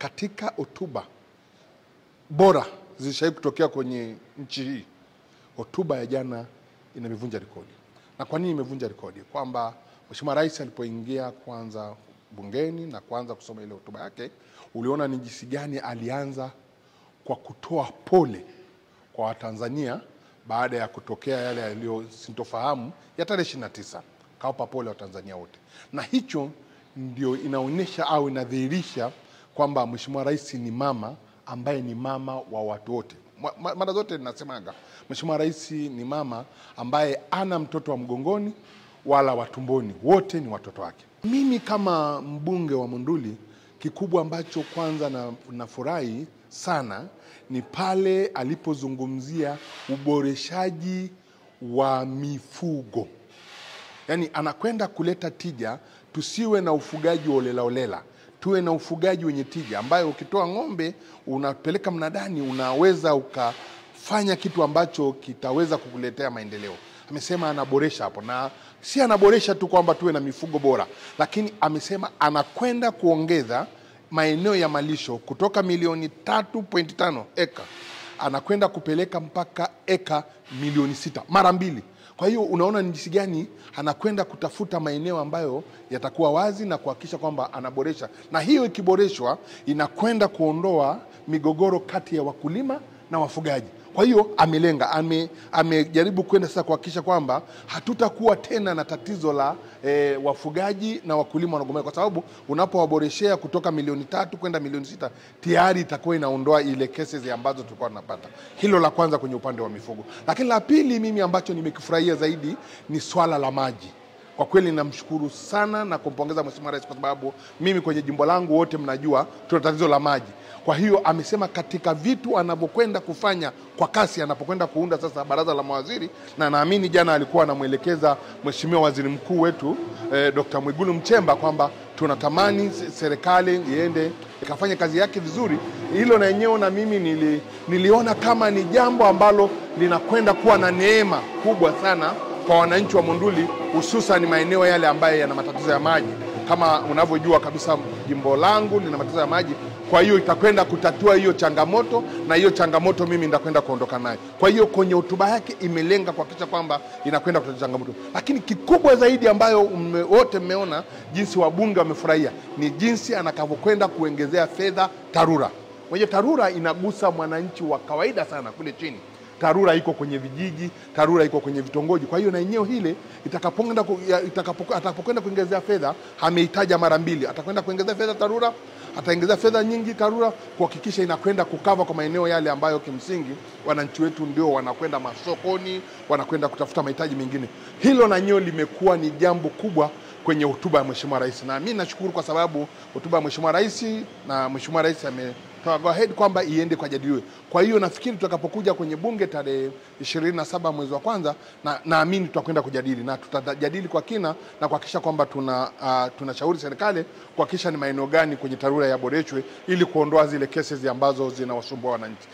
katika hotuba bora zilishai kutokea kwenye nchi hii, hotuba ya jana imevunja rekodi. Na kwa nini imevunja rekodi? Kwamba Mheshimiwa Rais alipoingia kwanza bungeni na kuanza kusoma ile hotuba yake, uliona ni jinsi gani alianza kwa kutoa pole kwa Watanzania baada ya kutokea yale yaliyosintofahamu ya tarehe 29. Kawapa pole Watanzania wote. Na hicho ndio inaonyesha au inadhihirisha kwamba Mheshimiwa Rais ni mama ambaye ni mama wa watu wote. Mara zote ninasemaga Mheshimiwa Rais ni mama ambaye ana mtoto wa mgongoni wala watumboni, wote ni watoto wake. Mimi kama mbunge wa Monduli, kikubwa ambacho kwanza nafurahi sana ni pale alipozungumzia uboreshaji wa mifugo. Yaani anakwenda kuleta tija, tusiwe na ufugaji olela, tuwe na ufugaji wenye tija ambayo ukitoa ng'ombe unapeleka mnadani unaweza ukafanya kitu ambacho kitaweza kukuletea maendeleo. Amesema anaboresha hapo, na si anaboresha tu kwamba tuwe na mifugo bora, lakini amesema anakwenda kuongeza maeneo ya malisho kutoka milioni 3.5 eka anakwenda kupeleka mpaka eka milioni 6, mara 2. Kwa hiyo unaona ni jinsi gani anakwenda kutafuta maeneo ambayo yatakuwa wazi na kuhakikisha kwamba anaboresha. Na hiyo ikiboreshwa inakwenda kuondoa migogoro kati ya wakulima na wafugaji. Kwa hiyo amelenga, amejaribu kwenda sasa kuhakikisha kwamba hatutakuwa tena na tatizo la wafugaji na wakulima wanagombana, kwa sababu unapowaboreshea kutoka milioni 3 kwenda milioni 6 tayari itakuwa inaondoa ile cases ambazo tulikuwa tunapata. Hilo la kwanza kwenye upande wa mifugo. Lakini la pili mimi ambacho nimekifurahia zaidi ni swala la maji. Kwa kweli namshukuru sana na kumpongeza Mheshimiwa Rais kwa sababu mimi kwenye jimbo langu wote mnajua tuna tatizo la maji. Kwa hiyo amesema katika vitu anapokwenda kufanya kwa kasi, anapokwenda kuunda sasa baraza la mawaziri, na naamini jana alikuwa anamuelekeza Mheshimiwa Waziri Mkuu wetu Dr. Mwigulu Nchemba kwamba tunatamani serikali iende ikafanye kazi yake vizuri. Hilo na yenyewe na mimi niliona kama ni jambo ambalo linakwenda kuwa na neema kubwa sana kwa wananchi wa Monduli, hususan maeneo yale ambayo yana matatizo ya maji. Kama unavyojua kabisa jimbo langu lina matatizo ya maji. Kwa hiyo itakwenda kutatua hiyo changamoto, na hiyo changamoto mimi nitakwenda kuondoka nayo. Kwa hiyo kwenye hotuba yake imelenga kuhakikisha kwamba inakwenda kutatua changamoto. Lakini kikubwa zaidi ambayo wote mmeona jinsi wabunge wamefurahia ni jinsi anakavyokwenda kuongezea fedha TARURA. Mwenye TARURA inagusa mwananchi wa kawaida sana kule chini. TARURA iko kwenye vijiji, TARURA iko kwenye vitongoji. Kwa hiyo na eneo hile atakapokwenda kuongezea fedha, ameitaja mara 2. Atakwenda kuongezea fedha TARURA, ataongezea fedha nyingi TARURA kuhakikisha inakwenda kukava kwa maeneo yale ambayo kimsingi wananchi wetu ndio wanakwenda masokoni, wanakwenda kutafuta mahitaji mengine. Hilo na nyo limekuwa ni jambo kubwa kwenye hotuba ya Mheshimiwa Rais. Na mimi nashukuru kwa sababu hotuba ya Mheshimiwa Rais na Mheshimiwa Rais go ahead kwamba iende kwa jadiliwe. Kwa hiyo nafikiri tutakapokuja kwenye bunge tarehe 27 mwezi wa kwanza, naamini tutakwenda kujadili na tutajadili kwa kina na kuhakikisha kwamba tunashauri serikali kuhakikisha ni maeneo gani kwenye TARURA yaboreshwe ili kuondoa zile cases ambazo zinawasumbua wananchi.